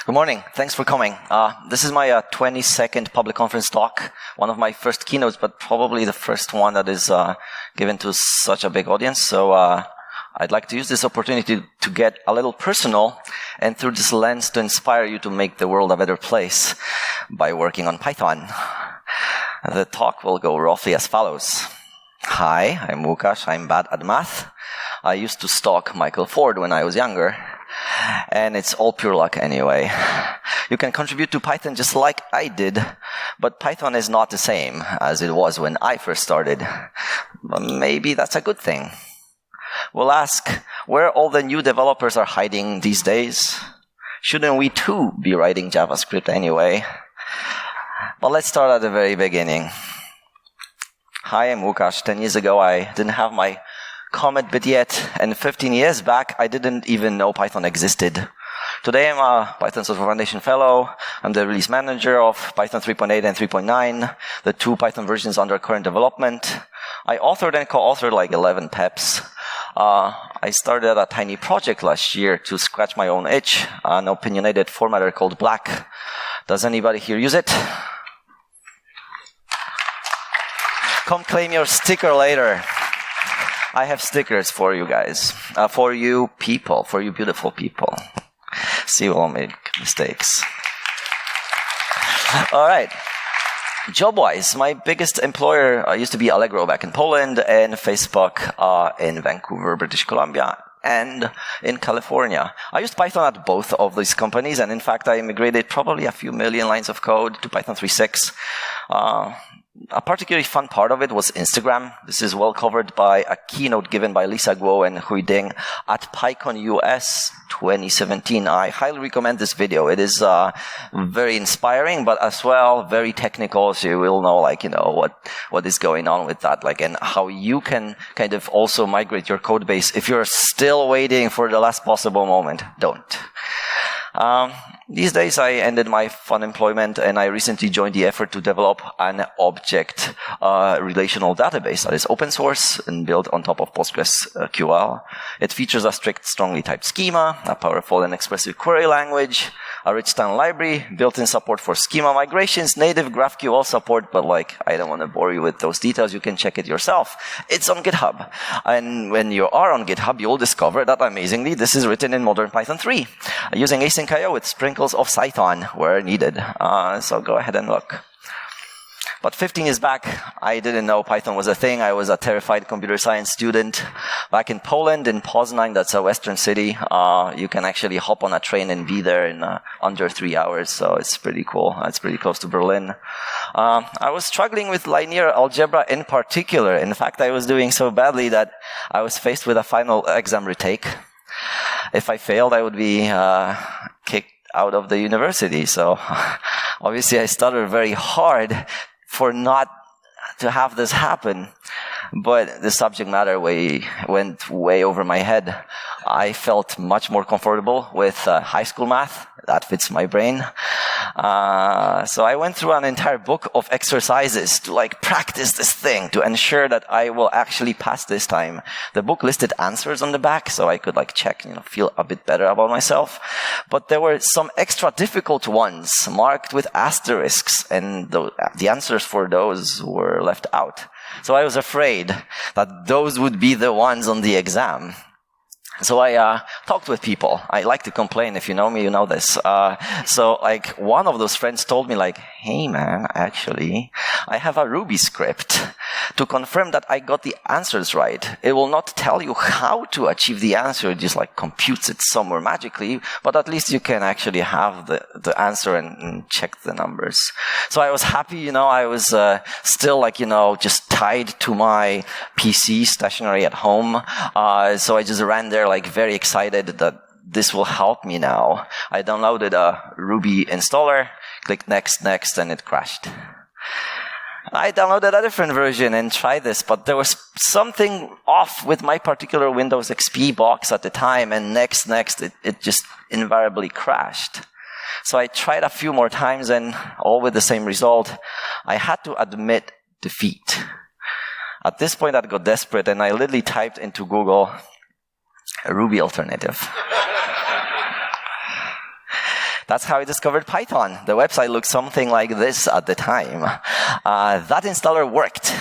Good morning. Thanks for coming. This is my 22nd public conference talk, one of my first keynotes, but probably the first one that is given to such a big audience. So I'd like to use this opportunity to get a little personal and through this lens to inspire you to make the world a better place by working on Python. The talk will go roughly as follows. Hi, I'm Łukasz. I'm bad at math. I used to stalk Michael Ford when I was younger. And it's all pure luck anyway. You can contribute to Python just like I did, but Python is not the same as it was when I first started. But maybe that's a good thing. We'll ask where all the new developers are hiding these days. Shouldn't we too be writing JavaScript anyway? But let's start at the very beginning. Hi, I'm Łukasz. 10 years ago, I didn't have my Comet bit yet, and 15 years back, I didn't even know Python existed. Today, I'm a Python Software Foundation Fellow. I'm the release manager of Python 3.8 and 3.9, the two Python versions under current development. I authored and co-authored like 11 PEPs. I started a tiny project last year to scratch my own itch, an opinionated formatter called Black. Does anybody here use it? Come claim your sticker later. I have stickers for you guys, for you people, for you beautiful people. See, we'll make mistakes. All right. Job-wise, my biggest employer used to be Allegro back in Poland and Facebook in Vancouver, British Columbia, and in California. I used Python at both of these companies, and in fact, I migrated probably a few million lines of code to Python 3.6. A particularly fun part of it was Instagram. This is well covered by a keynote given by Lisa Guo and Hui Ding at PyCon US 2017. I highly recommend this video. It is very inspiring, but as well very technical. So you will know, what is going on with that, and how you can kind of also migrate your code base. If you're still waiting for the last possible moment, don't. These days, I ended my fun employment and I recently joined the effort to develop an object relational database that is open source and built on top of PostgreSQL. It features a strict, strongly typed schema, a powerful and expressive query language, a rich style library, built-in support for schema migrations, native GraphQL support, but I don't want to bore you with those details. You can check it yourself. It's on GitHub. And when you are on GitHub, you'll discover that amazingly, this is written in modern Python 3, using async.io with sprinkles of Python where needed. So go ahead and look. But 15 years back, I didn't know Python was a thing. I was a terrified computer science student back in Poland, in Poznań. That's a western city. You can actually hop on a train and be there in under 3 hours. So it's pretty cool. It's pretty close to Berlin. I was struggling with linear algebra in particular. In fact, I was doing so badly that I was faced with a final exam retake. If I failed, I would be kicked out of the university. So obviously I stuttered very hard for not to have this happen. But the subject matter went way over my head. I felt much more comfortable with high school math. That fits my brain. So I went through an entire book of exercises to practice this thing, to ensure that I will actually pass this time. The book listed answers on the back, so I could check, feel a bit better about myself. But there were some extra difficult ones marked with asterisks, and the answers for those were left out. So I was afraid that those would be the ones on the exam. So I talked with people. I like to complain. If you know me, you know this. So one of those friends told me hey man, actually, I have a Ruby script to confirm that I got the answers right. It will not tell you how to achieve the answer. It just computes it somewhere magically, but at least you can actually have the answer and check the numbers. So I was happy, I was still just tied to my PC stationary at home. So I just ran there very excited that this will help me now. I downloaded a Ruby installer, clicked next, and it crashed. I downloaded a different version and tried this, but there was something off with my particular Windows XP box at the time, and next, it just invariably crashed. So I tried a few more times, and all with the same result. I had to admit defeat. At this point, I got desperate, and I literally typed into Google, a Ruby alternative. That's how I discovered Python. The website looked something like this at the time. That installer worked.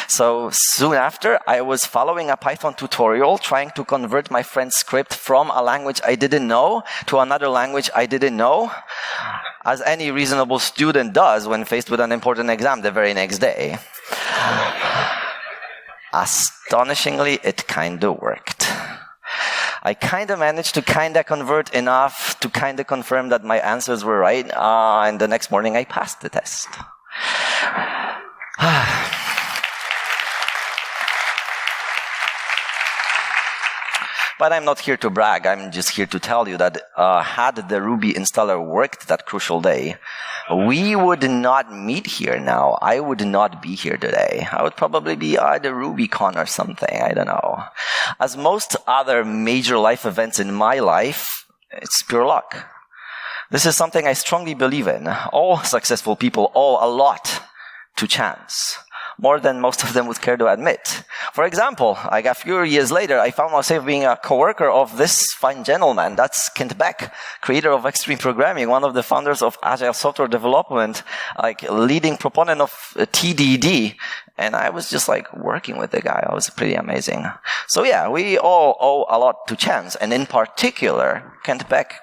So soon after, I was following a Python tutorial trying to convert my friend's script from a language I didn't know to another language I didn't know, as any reasonable student does when faced with an important exam the very next day. Astonishingly, it kinda worked. I kinda managed to kinda convert enough to kinda confirm that my answers were right, and the next morning I passed the test. But I'm not here to brag. I'm just here to tell you that had the Ruby installer worked that crucial day, we would not meet here now. I would not be here today. I would probably be at the RubyCon or something. I don't know. As most other major life events in my life, it's pure luck. This is something I strongly believe in. All successful people owe a lot to chance. More than most of them would care to admit. For example, like a few years later, I found myself being a coworker of this fine gentleman. That's Kent Beck, creator of Extreme Programming, one of the founders of Agile Software Development, like leading proponent of TDD. And I was just like working with the guy. It was pretty amazing. So yeah, we all owe a lot to chance. And in particular, Kent Beck,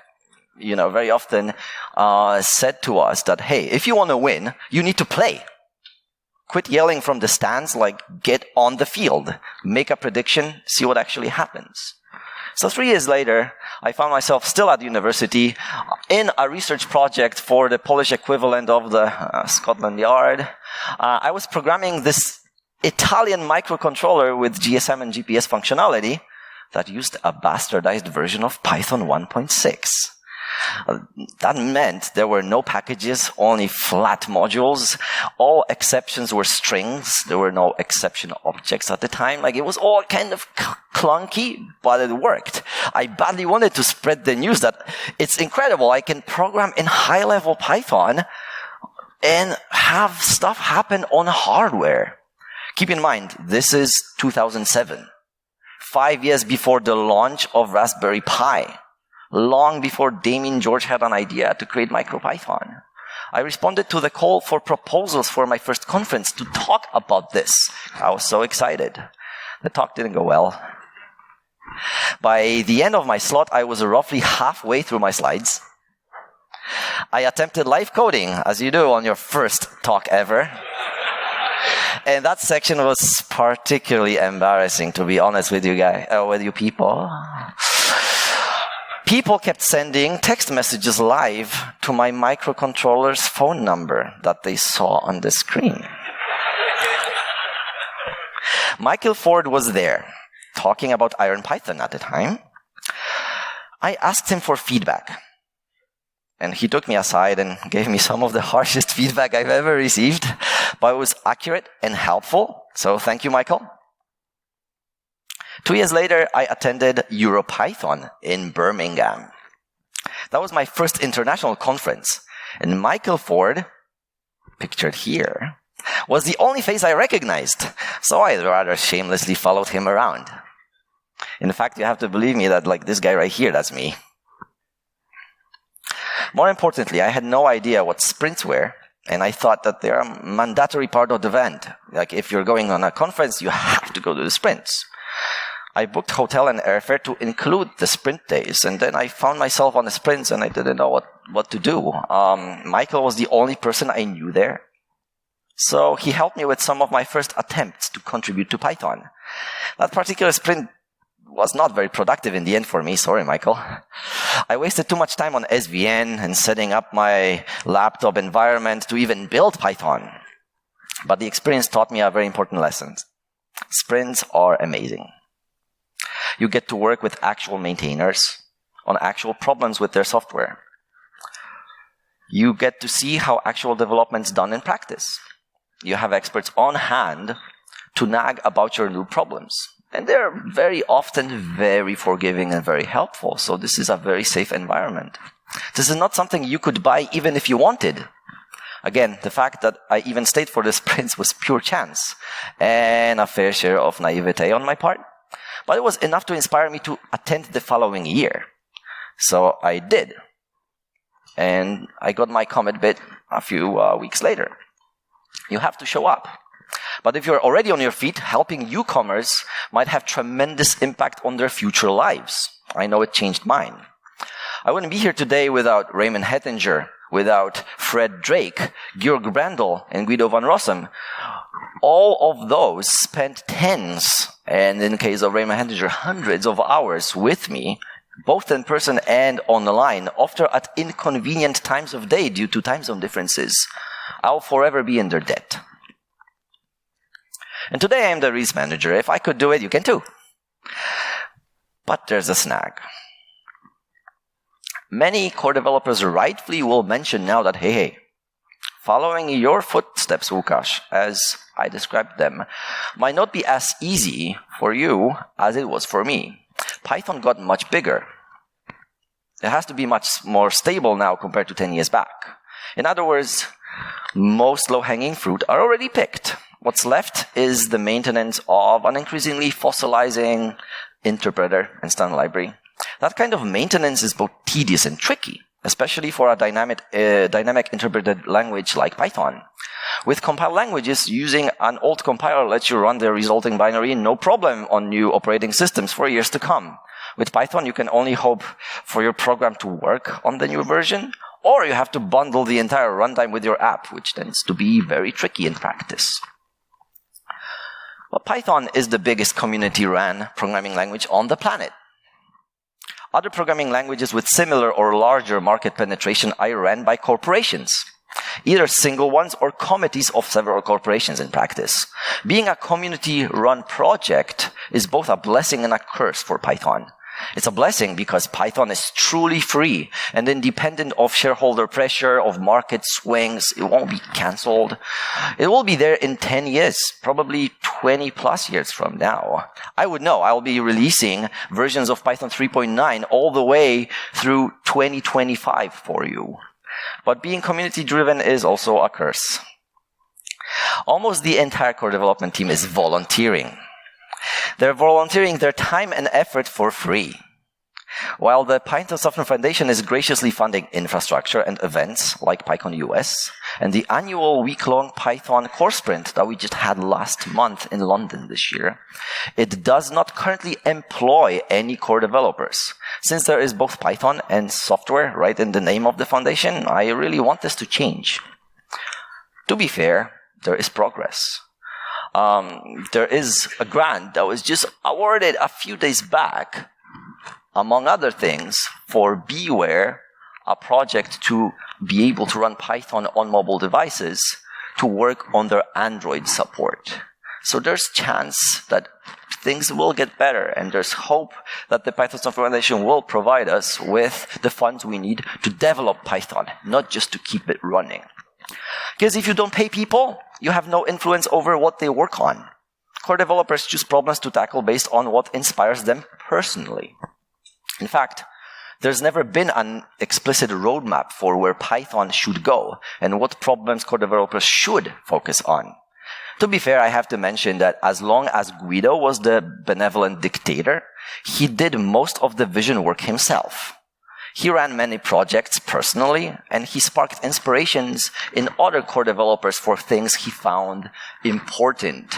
very often said to us that, hey, if you want to win, you need to play. Quit yelling from the stands, get on the field, make a prediction, see what actually happens. So 3 years later, I found myself still at university in a research project for the Polish equivalent of the Scotland Yard. I was programming this Italian microcontroller with GSM and GPS functionality that used a bastardized version of Python 1.6. That meant there were no packages, only flat modules. All exceptions were strings. There were no exception objects at the time. It was all kind of clunky, but it worked. I badly wanted to spread the news that it's incredible. I can program in high-level Python and have stuff happen on hardware. Keep in mind, this is 2007. 5 years before the launch of Raspberry Pi. Long before Damien George had an idea to create MicroPython. I responded to the call for proposals for my first conference to talk about this. I was so excited. The talk didn't go well. By the end of my slot, I was roughly halfway through my slides. I attempted live coding, as you do on your first talk ever. And that section was particularly embarrassing, to be honest with you guys, with you people. People kept sending text messages live to my microcontroller's phone number that they saw on the screen. Michael Ford was there, talking about IronPython at the time. I asked him for feedback. And he took me aside and gave me some of the harshest feedback I've ever received, but it was accurate and helpful. So thank you, Michael. 2 years later, I attended EuroPython in Birmingham. That was my first international conference. And Michael Ford, pictured here, was the only face I recognized. So I rather shamelessly followed him around. In fact, you have to believe me that this guy right here, that's me. More importantly, I had no idea what sprints were. And I thought that they are a mandatory part of the event. If you're going on a conference, you have to go to the sprints. I booked hotel and airfare to include the sprint days, and then I found myself on the sprints and I didn't know what to do. Michael was the only person I knew there. So he helped me with some of my first attempts to contribute to Python. That particular sprint was not very productive in the end for me. Sorry, Michael. I wasted too much time on SVN and setting up my laptop environment to even build Python. But the experience taught me a very important lesson. Sprints are amazing. You get to work with actual maintainers on actual problems with their software. You get to see how actual development is done in practice. You have experts on hand to nag about your new problems. And they're very often very forgiving and very helpful. So this is a very safe environment. This is not something you could buy even if you wanted. Again, the fact that I even stayed for the sprints was pure chance and a fair share of naivete on my part. But it was enough to inspire me to attend the following year. So I did. and I got my commit bit a few weeks later. You have to show up. But if you're already on your feet, helping newcomers might have tremendous impact on their future lives. I know it changed mine. I wouldn't be here today without Raymond Hettinger, without Fred Drake, Georg Brandl, and Guido van Rossum. All of those spent tens, and in the case of Raymond Hettinger, hundreds of hours with me, both in person and on the line, often at inconvenient times of day due to time zone differences. I'll forever be in their debt. And today I am the release manager. If I could do it, you can too. But there's a snag. Many core developers rightfully will mention now that, hey, following your footsteps, Łukasz, as I described them, might not be as easy for you as it was for me. Python got much bigger. It has to be much more stable now compared to 10 years back. In other words, most low-hanging fruit are already picked. What's left is the maintenance of an increasingly fossilizing interpreter and standard library. That kind of maintenance is both tedious and tricky, especially for a dynamic interpreted language like Python. With compiled languages, using an old compiler lets you run the resulting binary no problem on new operating systems for years to come. With Python, you can only hope for your program to work on the new version, or you have to bundle the entire runtime with your app, which tends to be very tricky in practice. Well, Python is the biggest community-run programming language on the planet. Other programming languages with similar or larger market penetration are ran by corporations, either single ones or committees of several corporations in practice. Being a community-run project is both a blessing and a curse for Python. It's a blessing because Python is truly free and independent of shareholder pressure, of market swings. It won't be cancelled. It will be there in 10 years, probably 20 plus years from now. I would know. I'll be releasing versions of Python 3.9 all the way through 2025 for you. But being community-driven is also a curse. Almost the entire core development team is volunteering. They're volunteering their time and effort for free. While the Python Software Foundation is graciously funding infrastructure and events like PyCon US and the annual week-long Python core sprint that we just had last month in London this year, it does not currently employ any core developers. Since there is both Python and software right in the name of the foundation, I really want this to change. To be fair, there is progress. There is a grant that was just awarded a few days back, among other things, for Beware, a project to be able to run Python on mobile devices to work on their Android support. So there's chance that things will get better, and there's hope that the Python Software Foundation will provide us with the funds we need to develop Python, not just to keep it running. Because if you don't pay people, you have no influence over what they work on. Core developers choose problems to tackle based on what inspires them personally. In fact, there's never been an explicit roadmap for where Python should go and what problems core developers should focus on. To be fair, I have to mention that as long as Guido was the benevolent dictator, he did most of the vision work himself. He ran many projects personally, and he sparked inspirations in other core developers for things he found important.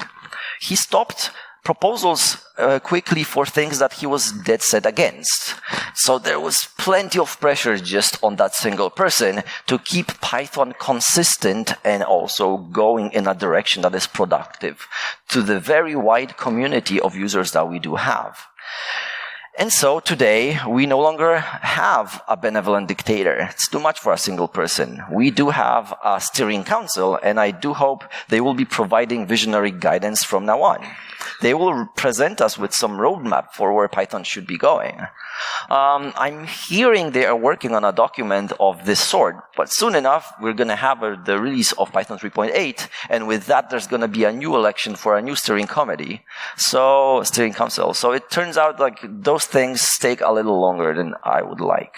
He stopped proposals quickly for things that he was dead set against. So there was plenty of pressure just on that single person to keep Python consistent and also going in a direction that is productive to the very wide community of users that we do have. And so today, we no longer have a benevolent dictator. It's too much for a single person. We do have a steering council, and I do hope they will be providing visionary guidance from now on. They will present us with some roadmap for where Python should be going. I'm hearing they are working on a document of this sort, but soon enough, we're going to have the release of Python 3.8, and with that, there's going to be a new election for a new steering council. So it turns out like those things take a little longer than I would like.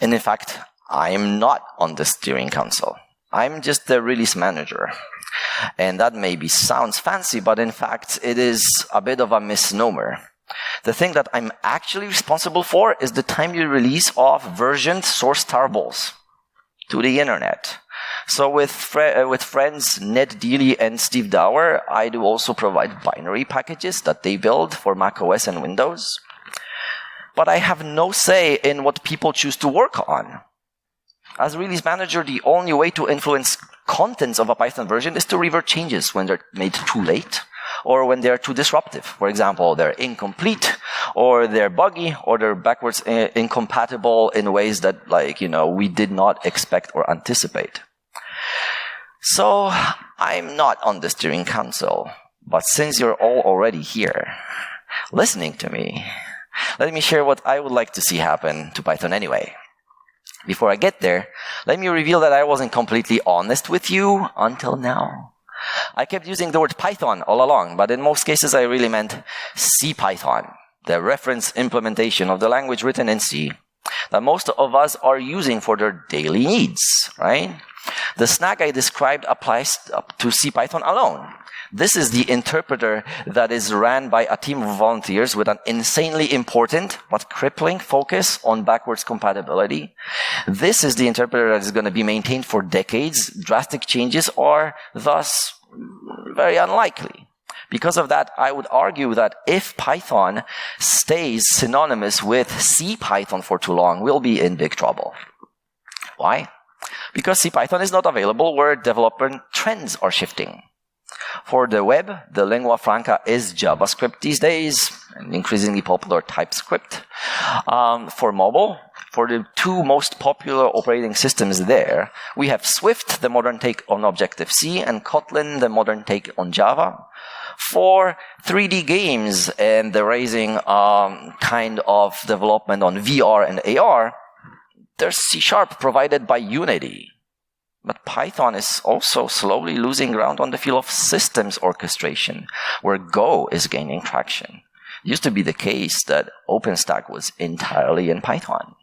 And in fact, I'm not on the steering council. I'm just the release manager. And that maybe sounds fancy, but in fact, it is a bit of a misnomer. The thing that I'm actually responsible for is the timely release of versioned source tarballs to the internet. So with friends Ned Dealey and Steve Dower, I do also provide binary packages that they build for macOS and Windows. But I have no say in what people choose to work on. As release manager, the only way to influence contents of a Python version is to revert changes when they're made too late or when they're too disruptive. For example, they're incomplete or they're buggy or they're backwards incompatible in ways that, we did not expect or anticipate. So I'm not on the steering council, but since you're all already here, listening to me, let me share what I would like to see happen to Python anyway. Before I get there, let me reveal that I wasn't completely honest with you until now. I kept using the word Python all along, but in most cases I really meant CPython, the reference implementation of the language written in C that most of us are using for their daily needs, right? The snag I described applies to CPython alone. This is the interpreter that is ran by a team of volunteers with an insanely important but crippling focus on backwards compatibility. This is the interpreter that is going to be maintained for decades. Drastic changes are thus very unlikely. Because of that, I would argue that if Python stays synonymous with CPython for too long, we'll be in big trouble. Why? Because CPython is not available where developer trends are shifting. For the web, the lingua franca is JavaScript these days, and increasingly popular TypeScript. For mobile, for the two most popular operating systems there, we have Swift, the modern take on Objective-C, and Kotlin, the modern take on Java. For 3D games and the rising kind of development on VR and AR, there's C# provided by Unity. But Python is also slowly losing ground on the field of systems orchestration, where Go is gaining traction. It used to be the case that OpenStack was entirely in Python.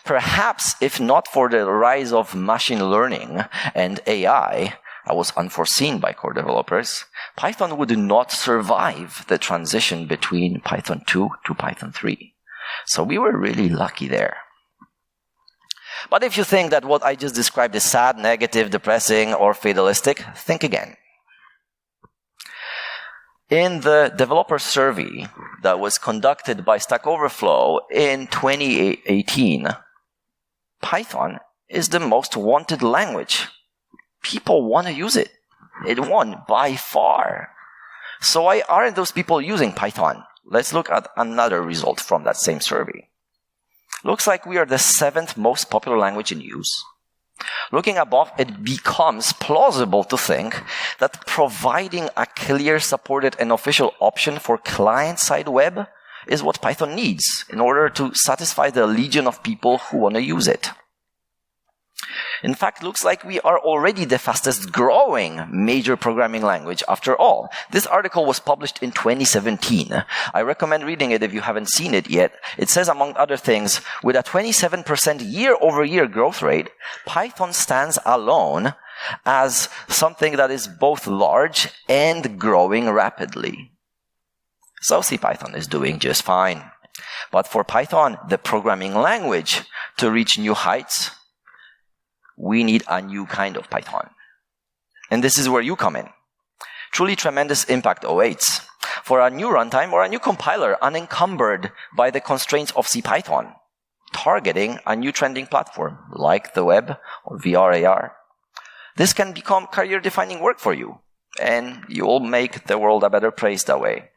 Perhaps if not for the rise of machine learning and AI, that was unforeseen by core developers, Python would not survive the transition between Python 2 to Python 3. So we were really lucky there. But if you think that what I just described is sad, negative, depressing, or fatalistic, think again. In the developer survey that was conducted by Stack Overflow in 2018, Python is the most wanted language. People want to use it. It won by far. So why aren't those people using Python? Let's look at another result from that same survey. Looks like we are the 7th most popular language in use. Looking above, it becomes plausible to think that providing a clear, supported, and official option for client-side web is what Python needs in order to satisfy the legion of people who want to use it. In fact, looks like we are already the fastest growing major programming language after all. This article was published in 2017. I recommend reading it if you haven't seen it yet. It says, among other things, with a 27% year-over-year growth rate, Python stands alone as something that is both large and growing rapidly. So CPython is doing just fine. But for Python, the programming language, to reach new heights, we need a new kind of Python. And this is where you come in. Truly tremendous impact awaits for a new runtime or a new compiler unencumbered by the constraints of CPython, targeting a new trending platform like the web or VR AR. This can become career-defining work for you, and you will make the world a better place that way.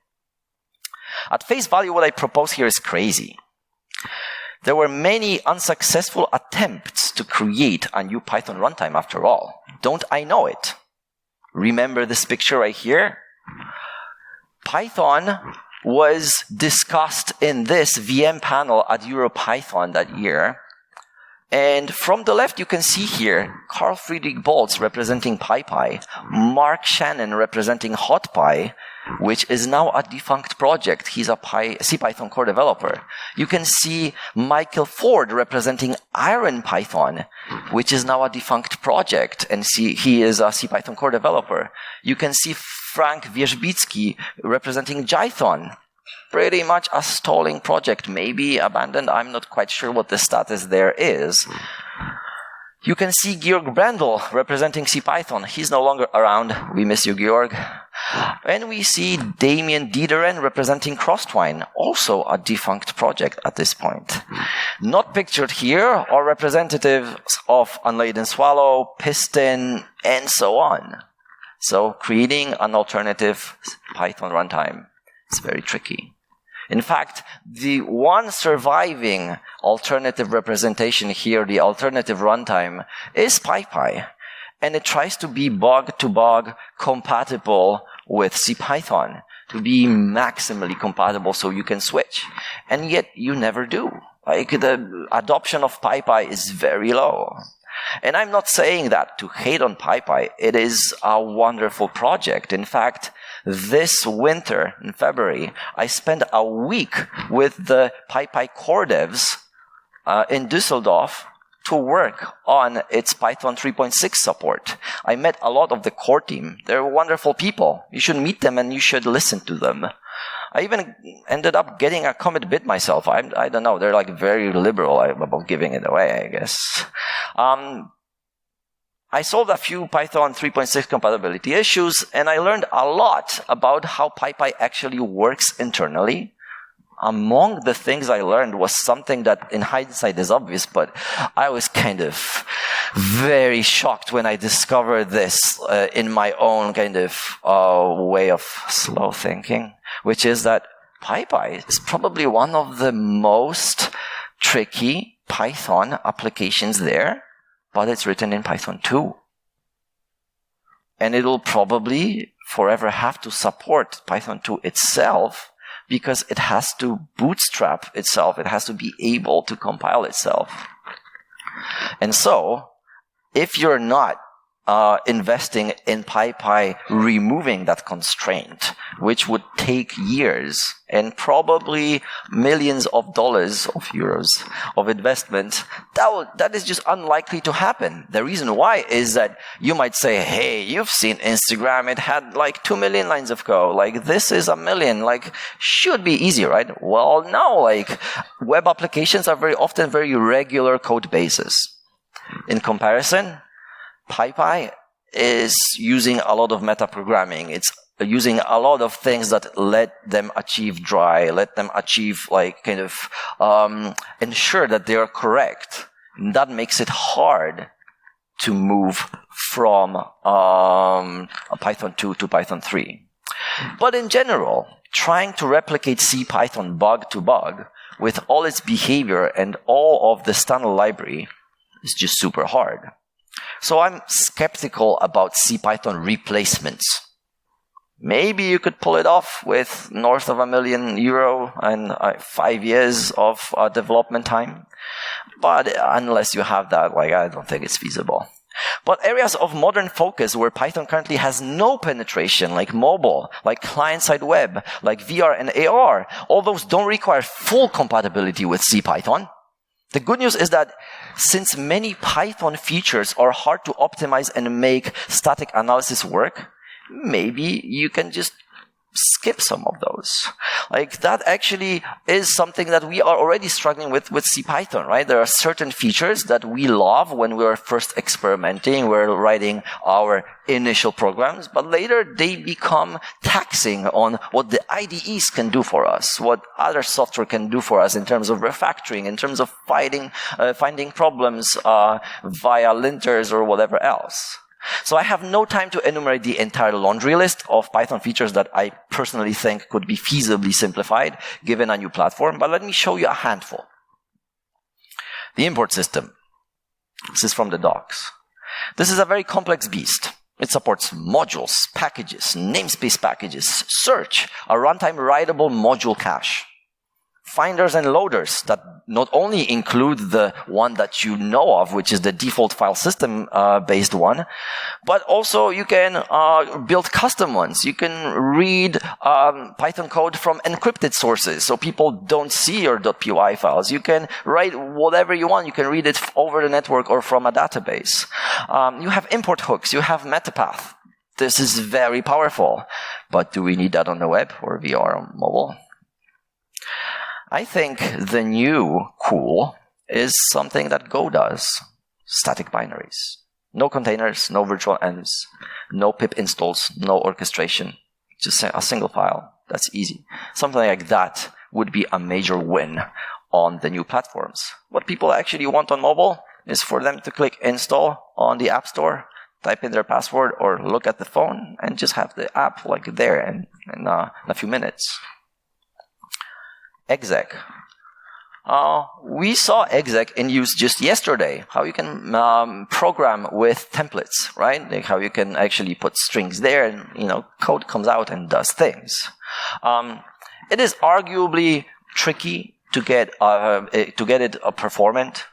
At face value, what I propose here is crazy. There were many unsuccessful attempts to create a new Python runtime after all. Don't I know it? Remember this picture right here? Python was discussed in this VM panel at EuroPython that year. And from the left, you can see here Carl Friedrich Boltz representing PyPy, Mark Shannon representing HotPy, which is now a defunct project. He's a CPython core developer. You can see Michael Ford representing IronPython, which is now a defunct project, and he is a CPython core developer. You can see Frank Wierzbicki representing Jython, pretty much a stalling project, maybe abandoned. I'm not quite sure what the status there is. You can see Georg Brandl representing CPython. He's no longer around. We miss you, Georg. And we see Damien Diederen representing Crosstwine, also a defunct project at this point. Not pictured here are representatives of Unladen Swallow, Piston, and so on. So creating an alternative Python runtime is very tricky. In fact, the one surviving alternative representation here, the alternative runtime, is PyPy. And it tries to be bug-to-bug compatible with CPython, to be maximally compatible so you can switch. And yet you never do. Like, the adoption of PyPy is very low. And I'm not saying that to hate on PyPy. It is a wonderful project. In fact, this winter, in February, I spent a week with the PyPy core devs in Düsseldorf to work on its Python 3.6 support. I met a lot of the core team. They're wonderful people. You should meet them and you should listen to them. I even ended up getting a commit bit myself. I don't know. They're like very liberal about giving it away, I guess. I solved a few Python 3.6 compatibility issues, and I learned a lot about how PyPy actually works internally. Among the things I learned was something that in hindsight is obvious, but I was kind of very shocked when I discovered this in my own kind of way of slow thinking, which is that PyPy is probably one of the most tricky Python applications there, but it's written in Python 2. And it'll probably forever have to support Python 2 itself because it has to bootstrap itself. It has to be able to compile itself. And so, if you're not investing in PyPy removing that constraint, which would take years and probably millions of dollars of euros of investment, that is just unlikely to happen. The reason why is that you might say, hey, you've seen Instagram, it had like 2 million lines of code, like this is 1 million, like should be easy, right? Well, no, like web applications are very often very regular code bases. In comparison, PyPy is using a lot of metaprogramming. It's using a lot of things that let them achieve dry, let them achieve like kind of ensure that they are correct. And that makes it hard to move from Python 2 to Python 3. But in general, trying to replicate CPython bug to bug with all its behavior and all of the standard library is just super hard. So I'm skeptical about CPython replacements. Maybe you could pull it off with north of €1 million and 5 years of development time. But unless you have that, like, I don't think it's feasible. But areas of modern focus where Python currently has no penetration, like mobile, like client-side web, like VR and AR, all those don't require full compatibility with CPython. The good news is that since many Python features are hard to optimize and make static analysis work, maybe you can just skip some of those. Like, that actually is something that we are already struggling with CPython, right? There are certain features that we love when we were first experimenting, we're writing our initial programs, but later they become taxing on what the IDEs can do for us, what other software can do for us in terms of refactoring, in terms of finding problems via linters or whatever else. So I have no time to enumerate the entire laundry list of Python features that I personally think could be feasibly simplified given a new platform, but let me show you a handful. The import system. This is from the docs. This is a very complex beast. It supports modules, packages, namespace packages, search, a runtime writable module cache, finders and loaders that not only include the one that you know of, which is the default file system based one, but also you can build custom ones. You can read Python code from encrypted sources so people don't see your .py files. You can write whatever you want. You can read it over the network or from a database. You have import hooks. You have metapath. This is very powerful. But do we need that on the web or VR or mobile? I think the new cool is something that Go does. Static binaries. No containers, no virtual envs, no pip installs, no orchestration. Just a single file. That's easy. Something like that would be a major win on the new platforms. What people actually want on mobile is for them to click install on the App Store, type in their password, or look at the phone and just have the app like there in a few minutes. Exec. We saw exec in use just yesterday, how you can program with templates, right? Like how you can actually put strings there and, code comes out and does things. It is arguably tricky to get it performant.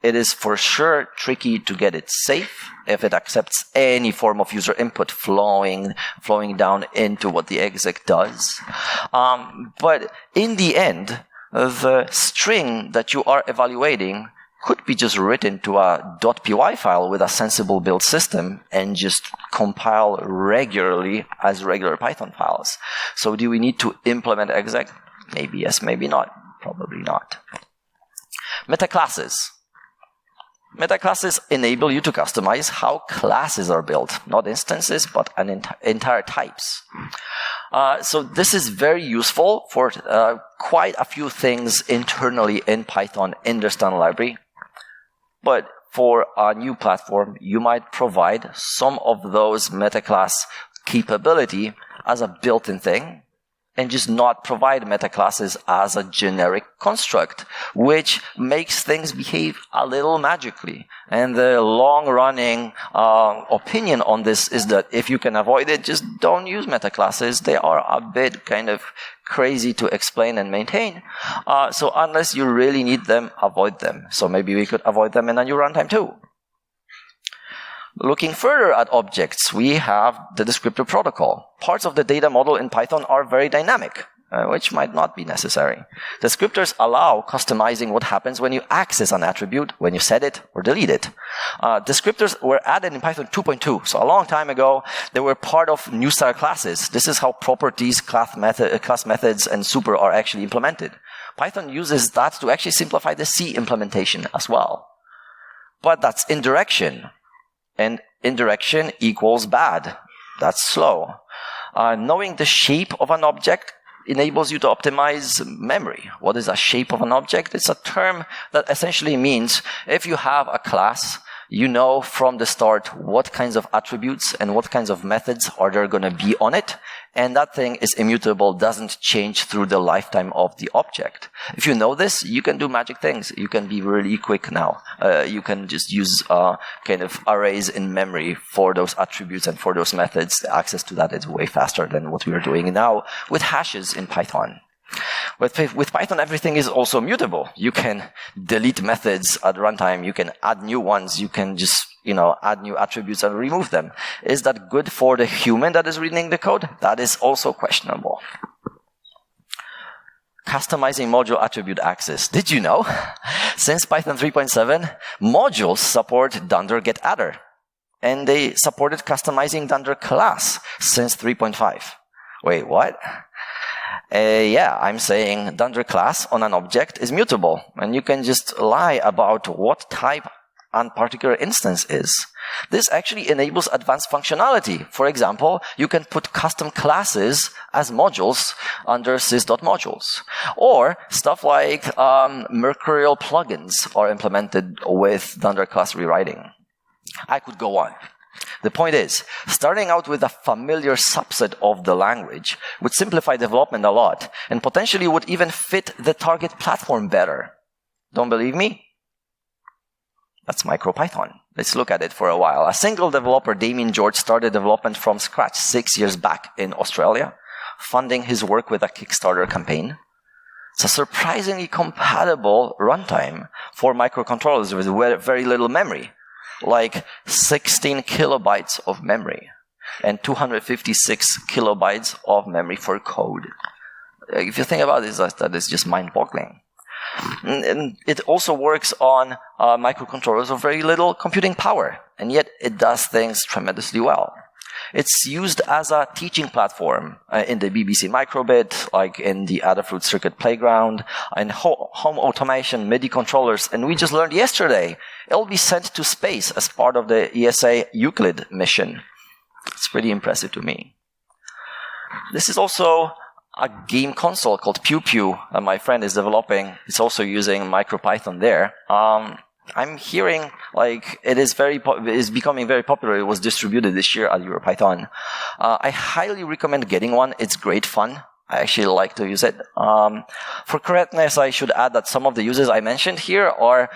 It is for sure tricky to get it safe if it accepts any form of user input flowing down into what the exec does. But in the end, the string that you are evaluating could be just written to a .py file with a sensible build system and just compile regularly as regular Python files. So do we need to implement exec? Maybe yes, maybe not. Probably not. Metaclasses. Metaclasses enable you to customize how classes are built, not instances, but entire types. So this is very useful for quite a few things internally in Python in the standard library. But for a new platform, you might provide some of those metaclass capability as a built-in thing, and just not provide metaclasses as a generic construct, which makes things behave a little magically. And the long-running opinion on this is that if you can avoid it, just don't use metaclasses. They are a bit kind of crazy to explain and maintain. So unless you really need them, avoid them. So maybe we could avoid them in a new runtime too. Looking further at objects, we have the descriptor protocol. Parts of the data model in Python are very dynamic, which might not be necessary. Descriptors allow customizing what happens when you access an attribute, when you set it or delete it. Descriptors were added in Python 2.2, so a long time ago, they were part of new style classes. This is how properties, class methods, and super are actually implemented. Python uses that to actually simplify the C implementation as well. But that's indirection. And indirection equals bad. That's slow. Knowing the shape of an object enables you to optimize memory. What is a shape of an object? It's a term that essentially means if you have a class, you know from the start what kinds of attributes and what kinds of methods are there going to be on it. And that thing is immutable, doesn't change through the lifetime of the object. If you know this, you can do magic things. You can be really quick now. You can just use kind of arrays in memory for those attributes and for those methods. The access to that is way faster than what we are doing now with hashes in Python. With Python, everything is also mutable. You can delete methods at runtime. You can add new ones. You can just, add new attributes and remove them. Is that good for the human that is reading the code? That is also questionable. Customizing module attribute access. Did you know? Since Python 3.7, modules support dunder getAttr. And they supported customizing dunder class since 3.5. Wait, what? Yeah, I'm saying dunder class on an object is mutable, and you can just lie about what type a particular instance is. This actually enables advanced functionality. For example, you can put custom classes as modules under sys.modules. Or stuff like Mercurial plugins are implemented with dunder class rewriting. I could go on. The point is, starting out with a familiar subset of the language would simplify development a lot and potentially would even fit the target platform better. Don't believe me? That's MicroPython. Let's look at it for a while. A single developer, Damien George, started development from scratch 6 years back in Australia, funding his work with a Kickstarter campaign. It's a surprisingly compatible runtime for microcontrollers with very little memory, like 16 kilobytes of memory and 256 kilobytes of memory for code. If you think about it, that is just mind-boggling. And it also works on microcontrollers of very little computing power, and yet it does things tremendously well. It's used as a teaching platform in the BBC microbit, like in the Adafruit Circuit Playground, and home automation, MIDI controllers. And we just learned yesterday, it'll be sent to space as part of the ESA Euclid mission. It's pretty impressive to me. This is also a game console called Pew Pew that my friend is developing. It's also using MicroPython there. I'm hearing like it is becoming very popular. It was distributed this year at EuroPython. I highly recommend getting one. It's great fun. I actually like to use it. For correctness, I should add that some of the uses I mentioned here are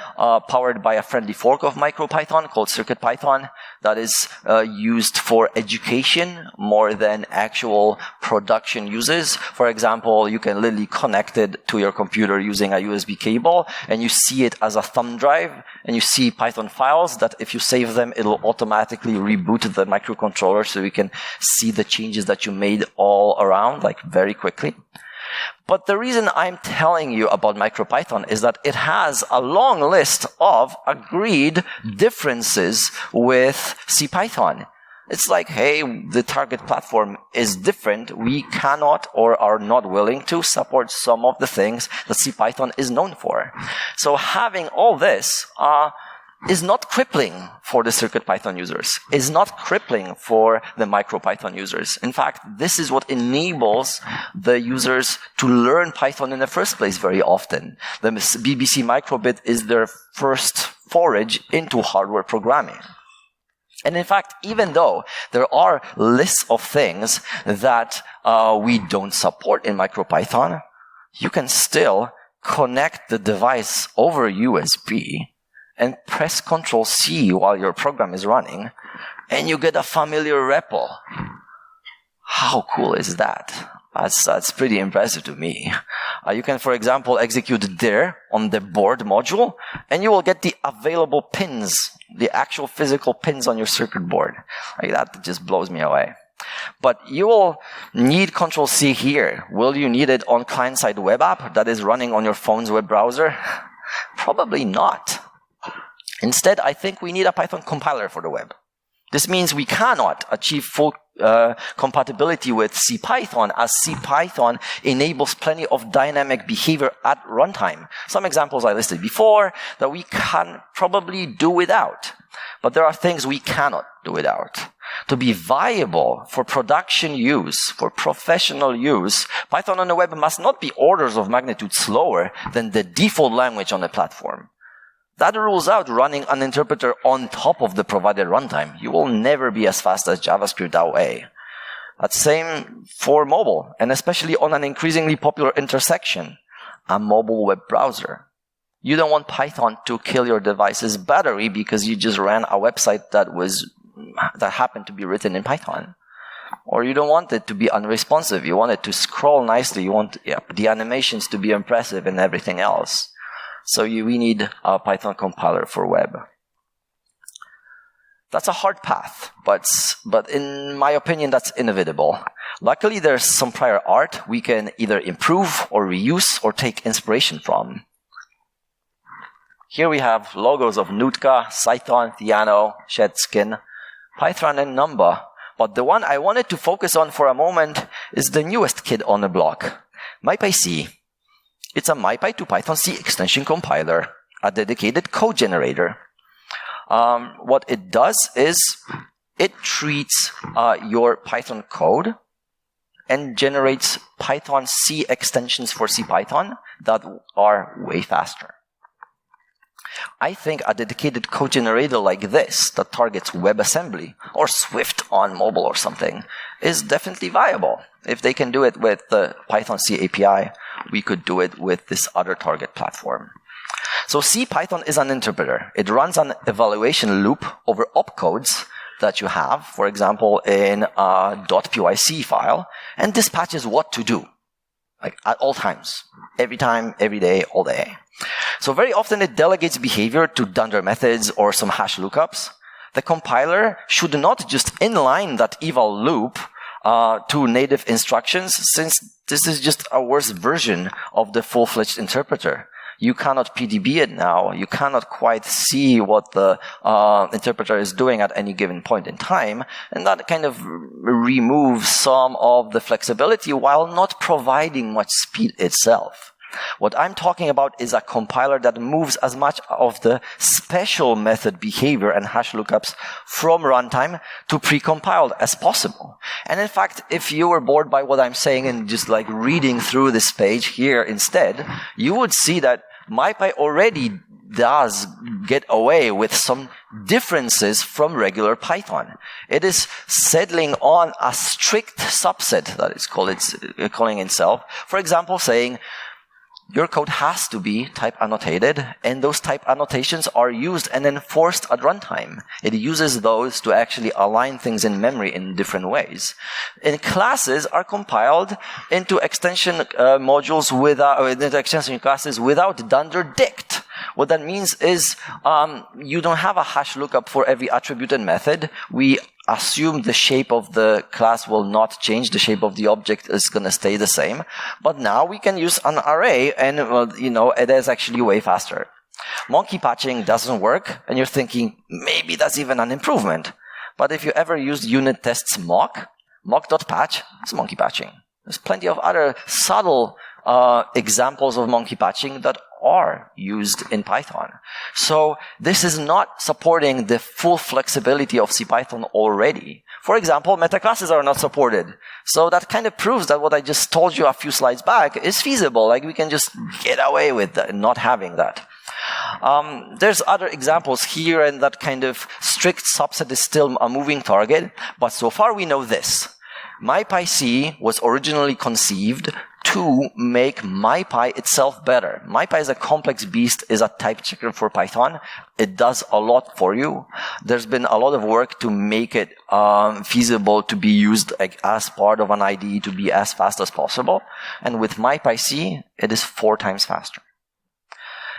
powered by a friendly fork of MicroPython called CircuitPython that is used for education more than actual production uses. For example, you can literally connect it to your computer using a USB cable, and you see it as a thumb drive, and you see Python files that if you save them, it'll automatically reboot the microcontroller so you can see the changes that you made all around, like very quickly. But the reason I'm telling you about MicroPython is that it has a long list of agreed differences with CPython. It's like, hey, the target platform is different. We cannot or are not willing to support some of the things that CPython is known for. So having all this is not crippling for the CircuitPython users, is not crippling for the MicroPython users. In fact, this is what enables the users to learn Python in the first place very often. The BBC microbit is their first forage into hardware programming. And in fact, even though there are lists of things that we don't support in MicroPython, you can still connect the device over USB and press Ctrl-C while your program is running, and you get a familiar REPL. How cool is that? That's pretty impressive to me. You can, for example, execute dir on the board module, and you will get the available pins, the actual physical pins on your circuit board. Like that just blows me away. But you will need Ctrl-C here. Will you need it on client-side web app that is running on your phone's web browser? Probably not. Instead, I think we need a Python compiler for the web. This means we cannot achieve full compatibility with CPython, as CPython enables plenty of dynamic behavior at runtime. Some examples I listed before that we can probably do without. But there are things we cannot do without. To be viable for production use, for professional use, Python on the web must not be orders of magnitude slower than the default language on the platform. That rules out running an interpreter on top of the provided runtime. You will never be as fast as JavaScript away. That's same for mobile, and especially on an increasingly popular intersection, a mobile web browser. You don't want Python to kill your device's battery because you just ran a website that happened to be written in Python. Or you don't want it to be unresponsive. You want it to scroll nicely. You want the animations to be impressive and everything else. So we need a Python compiler for web. That's a hard path, but in my opinion, that's inevitable. Luckily, there's some prior art we can either improve or reuse or take inspiration from. Here we have logos of Nutka, Cython, Theano, Shedskin, Python, and Numba. But the one I wanted to focus on for a moment is the newest kid on the block, MyPyC. It's a MyPy to Python C extension compiler, a dedicated code generator. What it does is it treats your Python code and generates Python C extensions for CPython that are way faster. I think a dedicated code generator like this that targets WebAssembly or Swift on mobile or something is definitely viable. If they can do it with the Python C API, we could do it with this other target platform. So CPython is an interpreter. It runs an evaluation loop over opcodes that you have, for example, in a .pyc file, and dispatches what to do, like at all times, every time, every day, all day. So very often it delegates behavior to dunder methods or some hash lookups. The compiler should not just inline that eval loop to native instructions, since this is just a worse version of the full-fledged interpreter. You cannot PDB it now. You cannot quite see what the interpreter is doing at any given point in time. And that kind of removes some of the flexibility while not providing much speed itself. What I'm talking about is a compiler that moves as much of the special method behavior and hash lookups from runtime to precompiled as possible. And in fact, if you were bored by what I'm saying and just like reading through this page here instead, you would see that MyPy already does get away with some differences from regular Python. It is settling on a strict subset that is calling itself. For example, saying, your code has to be type annotated, and those type annotations are used and enforced at runtime. It uses those to actually align things in memory in different ways. And classes are compiled into extension modules into extension classes without dunder dict. What that means is you don't have a hash lookup for every attribute and method. We assume the shape of the class will not change. The shape of the object is going to stay the same. But now we can use an array, and it is actually way faster. Monkey patching doesn't work, and you're thinking maybe that's even an improvement. But if you ever used unit tests mock.patch is monkey patching. There's plenty of other subtle examples of monkey patching that are used in Python. So this is not supporting the full flexibility of CPython already. For example, metaclasses are not supported. So that kind of proves that what I just told you a few slides back is feasible. Like we can just get away with that, not having that. There's other examples here, and that kind of strict subset is still a moving target. But so far we know this. MyPyC was originally conceived to make MyPy itself better. MyPy is a complex beast, is a type checker for Python. It does a lot for you. There's been a lot of work to make it feasible to be used as part of an IDE to be as fast as possible. And with MyPyC, it is 4 times faster.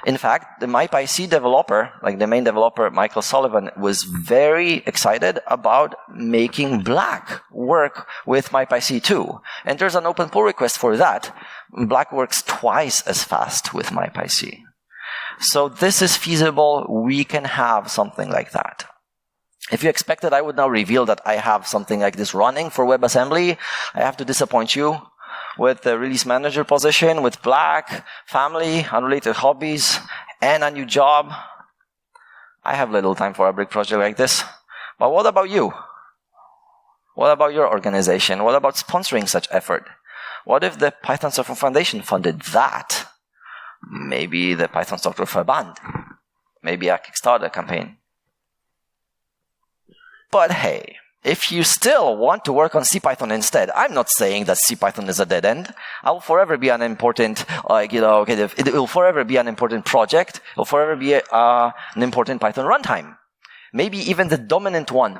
In fact, the MyPyC developer, like the main developer, Michael Sullivan, was very excited about making Black work with MyPyC too. And there's an open pull request for that. Black works twice as fast with MyPyC. So this is feasible. We can have something like that. If you expect that I would now reveal that I have something like this running for WebAssembly, I have to disappoint you. With the release manager position, with Black, family, unrelated hobbies, and a new job, I have little time for a big project like this. But what about you? What about your organization? What about sponsoring such effort? What if the Python Software Foundation funded that? Maybe the Python Software Verband. Maybe a Kickstarter campaign. But hey, if you still want to work on CPython instead, I'm not saying that CPython is a dead end. I will forever be an important, it will forever be an important project. It will forever be an important Python runtime. Maybe even the dominant one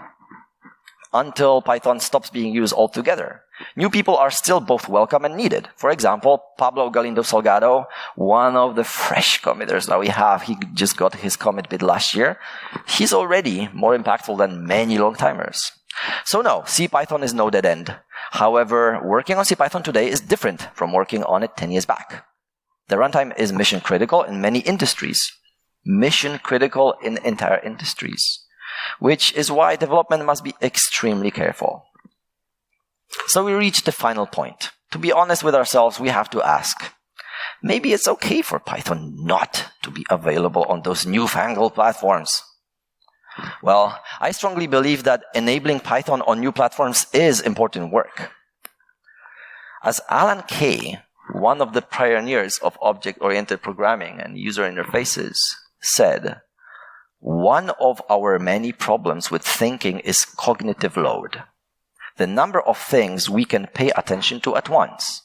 until Python stops being used altogether. New people are still both welcome and needed. For example, Pablo Galindo Salgado, one of the fresh committers that we have, he just got his commit bid last year. He's already more impactful than many long-timers. So no, CPython is no dead end. However, working on CPython today is different from working on it 10 years back. The runtime is mission critical in many industries. Mission critical in entire industries. Which is why development must be extremely careful. So we reach the final point. To be honest with ourselves, we have to ask, maybe it's okay for Python not to be available on those newfangled platforms. Well, I strongly believe that enabling Python on new platforms is important work. As Alan Kay, one of the pioneers of object-oriented programming and user interfaces, said, one of our many problems with thinking is cognitive load. The number of things we can pay attention to at once.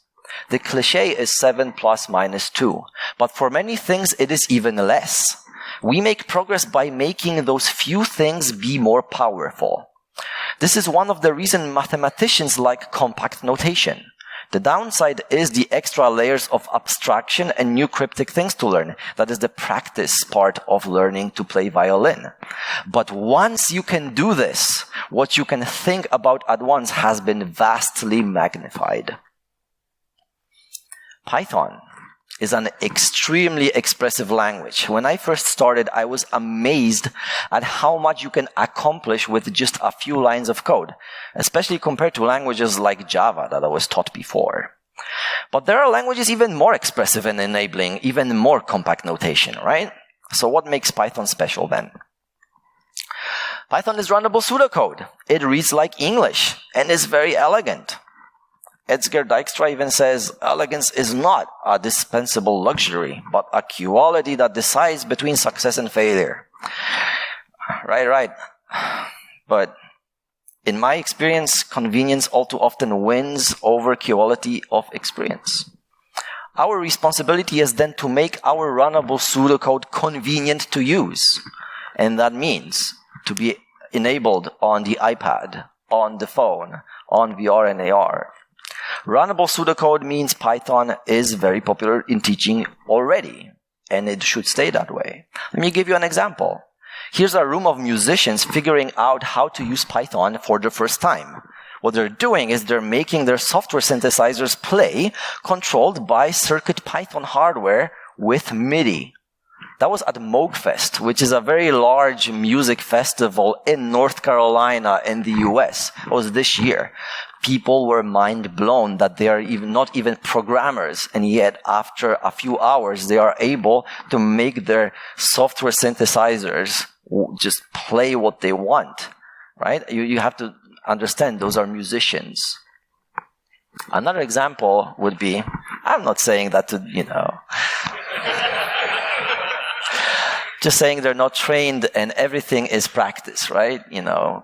The cliché is 7 plus minus 2, but for many things it is even less. We make progress by making those few things be more powerful. This is one of the reasons mathematicians like compact notation. The downside is the extra layers of abstraction and new cryptic things to learn. That is the practice part of learning to play violin. But once you can do this, what you can think about at once has been vastly magnified. Python is an extremely expressive language. When I first started, I was amazed at how much you can accomplish with just a few lines of code, especially compared to languages like Java that I was taught before. But there are languages even more expressive and enabling even more compact notation, right? So what makes Python special then? Python is runnable pseudocode. It reads like English and is very elegant. Edgar Dijkstra even says, elegance is not a dispensable luxury, but a quality that decides between success and failure. Right. But in my experience, convenience all too often wins over quality of experience. Our responsibility is then to make our runnable pseudocode convenient to use. And that means to be enabled on the iPad, on the phone, on VR and AR. Runnable pseudocode means Python is very popular in teaching already, and it should stay that way. Let me give you an example. Here's a room of musicians figuring out how to use Python for the first time. What they're doing is they're making their software synthesizers play, controlled by CircuitPython hardware with MIDI. That was at MoogFest, which is a very large music festival in North Carolina in the US. It was this year. People were mind blown that they are not even programmers, and yet after a few hours they are able to make their software synthesizers just play what they want, right? You have to understand those are musicians. Another example would be, I'm not saying that to, just saying they're not trained and everything is practice, right?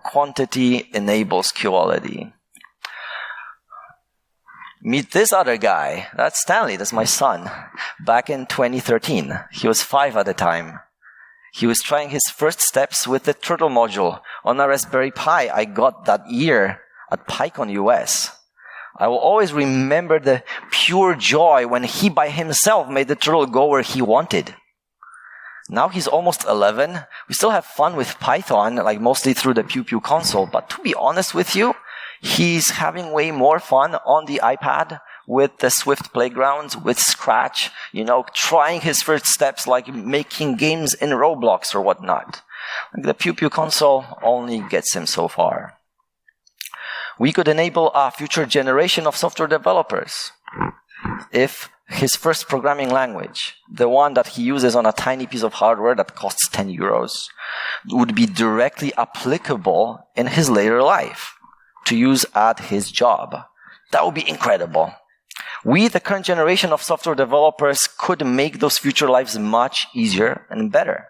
Quantity enables quality. Meet this other guy. That's Stanley. That's my son. Back in 2013. He was 5 at the time. He was trying his first steps with the Turtle module on a Raspberry Pi I got that year at PyCon US. I will always remember the pure joy when he by himself made the Turtle go where he wanted. Now he's almost 11. We still have fun with Python, like mostly through the Pew console. But to be honest with you, he's having way more fun on the iPad with the Swift playgrounds, with Scratch, trying his first steps like making games in Roblox or whatnot. Like the Pew console only gets him so far. We could enable a future generation of software developers if his first programming language, the one that he uses on a tiny piece of hardware that costs 10 euros, would be directly applicable in his later life to use at his job. That would be incredible. We, the current generation of software developers, could make those future lives much easier and better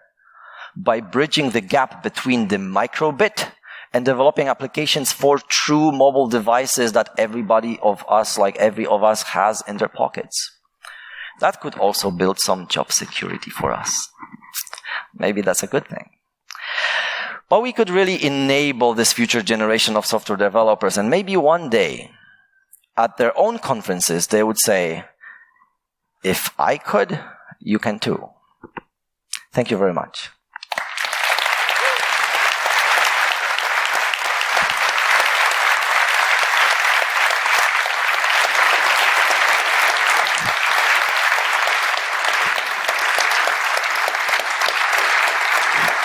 by bridging the gap between the microbit and developing applications for true mobile devices that every of us has in their pockets. That could also build some job security for us. Maybe that's a good thing. But we could really enable this future generation of software developers, and maybe one day, at their own conferences, they would say, if I could, you can too. Thank you very much.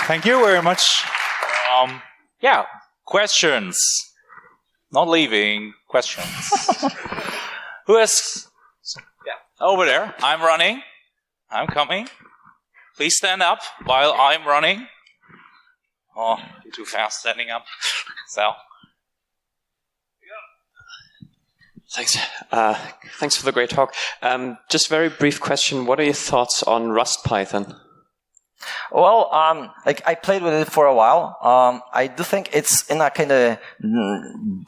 Thank you very much. Questions. Not leaving. Questions. Who has? Over there. I'm running. I'm coming. Please stand up while I'm running. Oh, you're too fast standing up. So. Thanks. Thanks for the great talk. Just a very brief question. What are your thoughts on Rust Python? Well, I played with it for a while. I do think it's in a kind of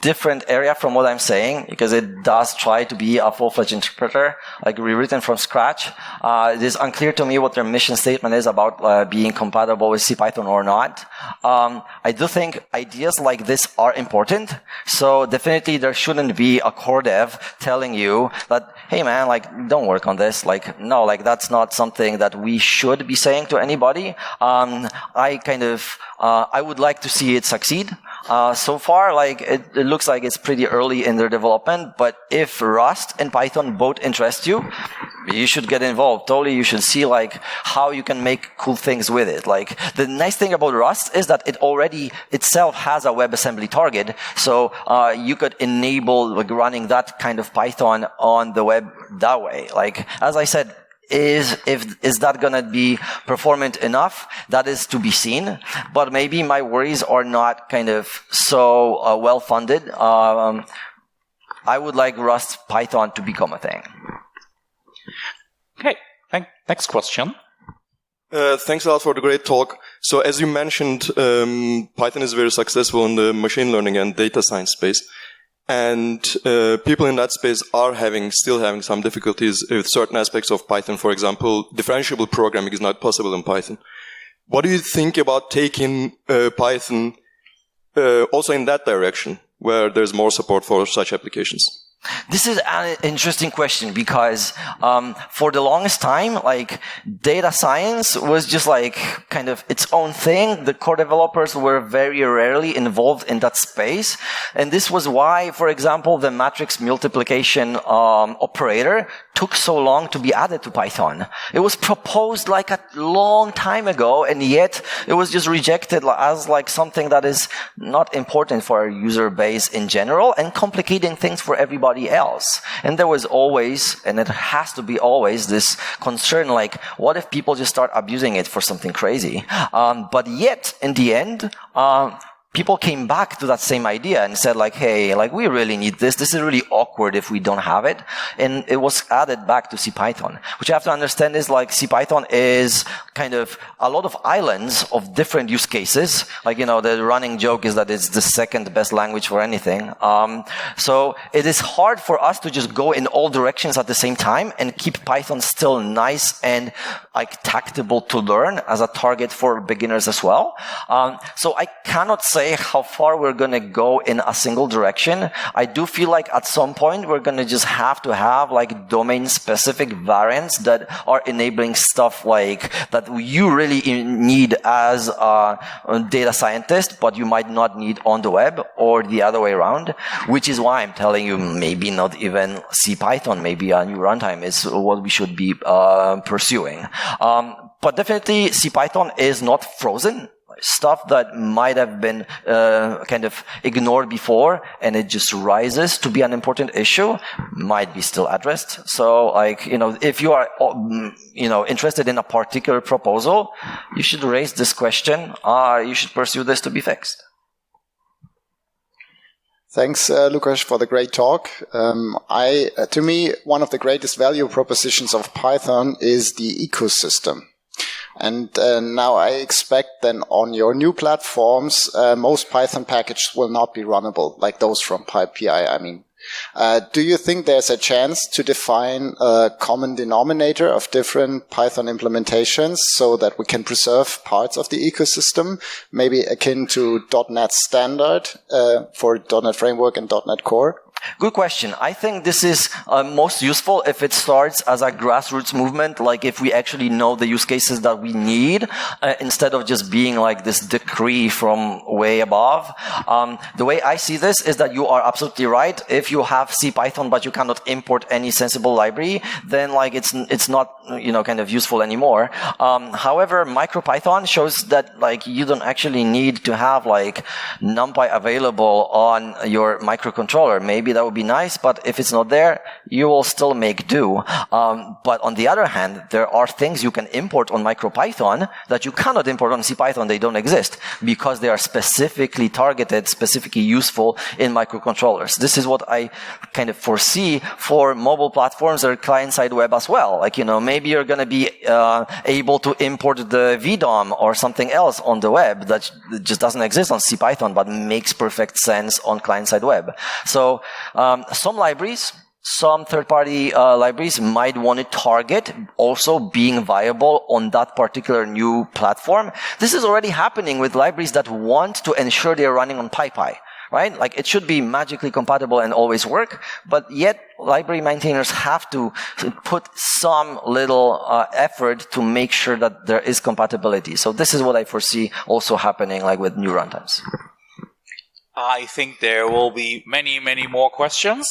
different area from what I'm saying, because it does try to be a full-fledged interpreter, like rewritten from scratch. It is unclear to me what their mission statement is about being compatible with CPython or not. I do think ideas like this are important. So definitely there shouldn't be a core dev telling you that, hey man, don't work on this. No, that's not something that we should be saying to anybody. I would like to see it succeed. So far, like it looks like it's pretty early in their development, but if Rust and Python both interest you, you should get involved. Totally, you should see like how you can make cool things with it. Like the nice thing about Rust is that it already itself has a WebAssembly target, so you could enable like running that kind of Python on the web that way. Like as I said, is that gonna be performant enough? That is to be seen. But maybe my worries are not kind of so well funded. I would like Rust Python to become a thing. Okay, next question. Thanks a lot for the great talk. So as you mentioned, Python is very successful in the machine learning and data science space. And people in that space are still having some difficulties with certain aspects of Python. For example, differentiable programming is not possible in Python. What do you think about taking Python also in that direction, where there's more support for such applications? This is an interesting question because for the longest time, like data science was just like kind of its own thing. The core developers were very rarely involved in that space, and this was why, for example, the matrix multiplication operator took so long to be added to Python. It was proposed like a long time ago, and yet it was just rejected as like something that is not important for our user base in general and complicating things for everybody else. And there was always, and it has to be always, this concern like, what if people just start abusing it for something crazy? But yet, in the end, people came back to that same idea and said like, hey, like we really need this. This is really awkward if we don't have it. And it was added back to CPython. What you have to understand is like CPython is kind of a lot of islands of different use cases. Like, the running joke is that it's the second best language for anything. So it is hard for us to just go in all directions at the same time and keep Python still nice and like tactable to learn as a target for beginners as well. So I cannot say how far we're going to go in a single direction. I do feel like at some point we're going to just have to have like domain specific variants that are enabling stuff like that you really need as a data scientist, but you might not need on the web, or the other way around, which is why I'm telling you maybe not even CPython, maybe a new runtime is what we should be pursuing. But definitely CPython is not frozen. Stuff that might have been kind of ignored before and it just rises to be an important issue might be still addressed. So like, if you are, interested in a particular proposal, you should raise this question. You should pursue this to be fixed. Thanks, Lukas, for the great talk. To me, one of the greatest value propositions of Python is the ecosystem. And now I expect then on your new platforms, most Python packages will not be runnable, like those from PyPI, I mean. Do you think there's a chance to define a common denominator of different Python implementations so that we can preserve parts of the ecosystem, maybe akin to .NET Standard for .NET Framework and .NET Core? Good question. I think this is most useful if it starts as a grassroots movement, like if we actually know the use cases that we need, instead of just being like this decree from way above. The way I see this is that you are absolutely right. If you have CPython but you cannot import any sensible library, then like it's not kind of useful anymore. However, MicroPython shows that like you don't actually need to have like NumPy available on your microcontroller. Maybe that would be nice, but if it's not there, you will still make do. But on the other hand, there are things you can import on MicroPython that you cannot import on CPython. They don't exist because they are specifically targeted, specifically useful in microcontrollers. This is what I kind of foresee for mobile platforms or client-side web as well. Like, maybe you're going to be able to import the VDOM or something else on the web that just doesn't exist on CPython, but makes perfect sense on client-side web. So some libraries, some third-party libraries might want to target also being viable on that particular new platform. This is already happening with libraries that want to ensure they are running on PyPy. right? Like it should be magically compatible and always work, but yet library maintainers have to put some little effort to make sure that there is compatibility. So this is what I foresee also happening like with new runtimes. I think there will be many, many more questions.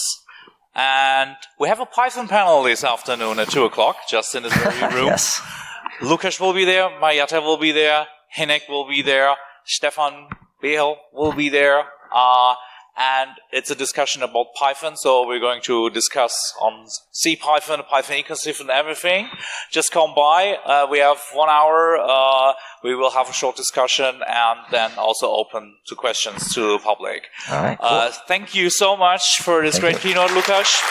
And we have a Python panel this afternoon at 2 o'clock, just in this very room. Yes. Lukas will be there, Marietta will be there, Hinek will be there, Stefan Behel will be there. And it's a discussion about Python, so we're going to discuss on CPython, Python ecosystem, everything. Just come by. We have 1 hour. We will have a short discussion and then also open to questions to the public. All right. Cool. Thank you so much for this great keynote, Lukas.